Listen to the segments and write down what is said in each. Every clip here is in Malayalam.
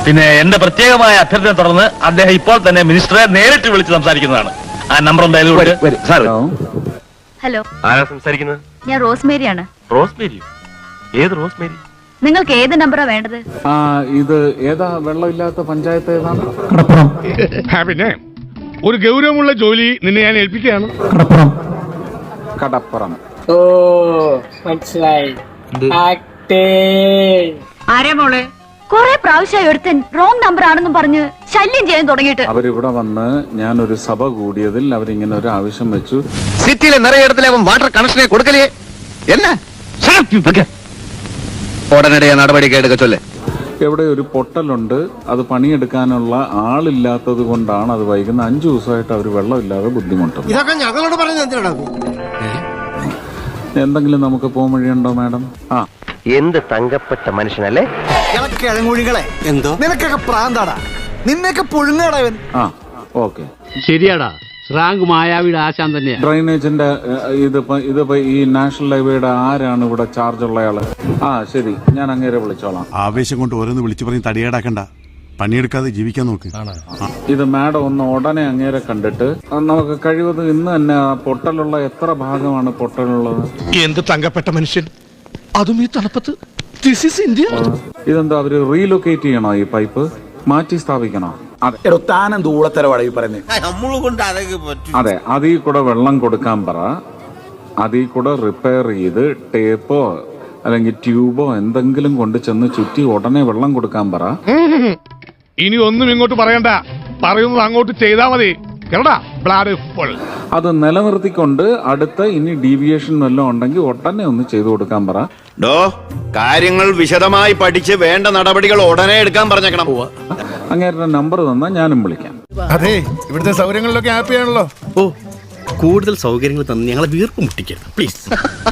പിന്നെ എന്റെ പ്രത്യേകമായ അഭ്യർത്ഥന തുടർന്ന് അദ്ദേഹം ഇപ്പോൾ തന്നെ മിനിസ്റ്ററെ നേരിട്ട് വിളിച്ച് സംസാരിക്കുന്നതാണ്. ആ നമ്പർ എന്തായാലും. ഹലോ, ആരാ സംസാരിക്കുന്നത്? ഞാൻ റോസ്മേരിയാണ്. റോസ്മേരി? ഏത് റോസ്മേരി? നിങ്ങൾക്ക് ഏത് നമ്പറാ വേണ്ടത്? ഇത് ഏതാ വെള്ളമില്ലാത്ത പഞ്ചായത്ത് ഏതാണ്? പിന്നെ ഒരു ഗൗരവമുള്ള ജോലി നിന്നെ ഞാൻ ഏൽപ്പിക്കുകയാണ്. കടപ്പുറം. ഓ മനസ്സിലായി. ആരേ മോളെ? കുറെ പ്രാവശ്യമായി ഒരുത്തൻ റോങ് നമ്പർ ആണെന്നും പറഞ്ഞ് ശല്യം ചെയ്യാൻ തുടങ്ങിയിട്ട്. അവരിവിടെ വന്ന് ഞാനൊരു സഭ കൂടിയതിൽ അവരിങ്ങനെ ഒരു ആവശ്യം വെച്ചു. സിറ്റിയിലെ നിറയെ ഇടത്തിലെ അവൻ വാട്ടർ കണക്ഷനെ കൊടുക്കലേ എന്നാ ഉടനടി നടപടി എടുക്ക ചൊല്ലേ. എവിടെ ഒരു പൊട്ടലുണ്ട്, അത് പണിയെടുക്കാനുള്ള ആളില്ലാത്തത് കൊണ്ടാണ് അത് വൈകുന്ന 5 ദിവസമായിട്ട് അവർ വെള്ളമില്ലാതെ ബുദ്ധിമുട്ടും. ഇതൊക്കെ ഞങ്ങളോട് പറഞ്ഞു എന്തെങ്കിലും നമുക്ക് പോകാൻ വഴിയുണ്ടോ മാഡം? എന്ത് തങ്കപ്പെട്ട മനുഷ്യനല്ലേ കിഴങ്ങുഴികളെ. എന്തോ നിനക്കൊക്കെ പ്രാന്താടാ, നിന്നെയൊക്കെ പുഴുങ്ങാടാ ഇവൻ. ഓക്കെ, ശരിയാടാ, ശ്രാങ്ക് മായാവിയുടെ ആശാൻ തന്നെയാ. ഡ്രൈനേജിന്റെ ഇതിപ്പോ ഈ നാഷണൽ ഹൈവേയുടെ ആരാണ് ഇവിടെ ചാർജ് ഉള്ളയാള്? ശരി, ഞാൻ അങ്ങേരെ വിളിച്ചോളാം. ആവേശം കൊണ്ട് ഓരോന്ന് വിളിച്ചു പറഞ്ഞ് തടിയേടാക്കണ്ട, പണിയെടുക്കാതെ ജീവിക്കാൻ നോക്ക്. ഇത് മാഡം ഒന്ന് ഉടനെ അങ്ങേരെ കണ്ടിട്ട് നമുക്ക് കഴിവത് ഇന്ന് തന്നെ പൊട്ടലുള്ള എത്ര ഭാഗമാണ് പൊട്ടലുള്ളത്? എന്ത് തങ്കപ്പെട്ട മനുഷ്യൻ, അതും ഈ തണുപ്പത്ത്. This is India. ഇതെന്താ അവര് റീലൊക്കേറ്റ് ചെയ്യണോ? ഈ പൈപ്പ് മാറ്റി സ്ഥാപിക്കണോ? അതെ, അതിൽ കൂടെ വെള്ളം കൊടുക്കാൻ പറ. അതിൽ കൂടെ റിപ്പയർ ചെയ്ത് ടേപ്പോ അല്ലെങ്കിൽ ട്യൂബോ എന്തെങ്കിലും കൊണ്ട് ചെന്ന് ചുറ്റി ഉടനെ വെള്ളം കൊടുക്കാൻ പറ. ഇനി ഒന്നും ഇങ്ങോട്ട് പറയണ്ട, പറയുന്നത് അങ്ങോട്ട് ചെയ്താ മതി. അത് നിലനിർത്തിക്കൊണ്ട് അടുത്ത ഇനി ഡീവിയേഷൻ വല്ലതും ഉണ്ടെങ്കിൽ ഉടനെ ഒന്ന് ചെയ്തു കൊടുക്കാൻ പറ. കാര്യങ്ങൾ വിശദമായി പഠിച്ച് വേണ്ട നടപടികൾ ഉടനെ എടുക്കാൻ പറഞ്ഞേക്കണം. അങ്ങേരുടെ നമ്പർ തന്നാൽ ഞാനും വിളിക്കാം. അതെ, ഇവിടുത്തെ സൗകര്യങ്ങളിലൊക്കെ ഹാപ്പിയാണല്ലോ. കൂടുതൽ സൗകര്യങ്ങൾ തന്ന് ഞങ്ങളെ വീർപ്പ് മുട്ടിക്കരുത് പ്ലീസ്.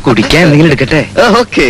കുടിക്കാൻ എന്തെങ്കിലും എടുക്കട്ടെ? ഓക്കെ.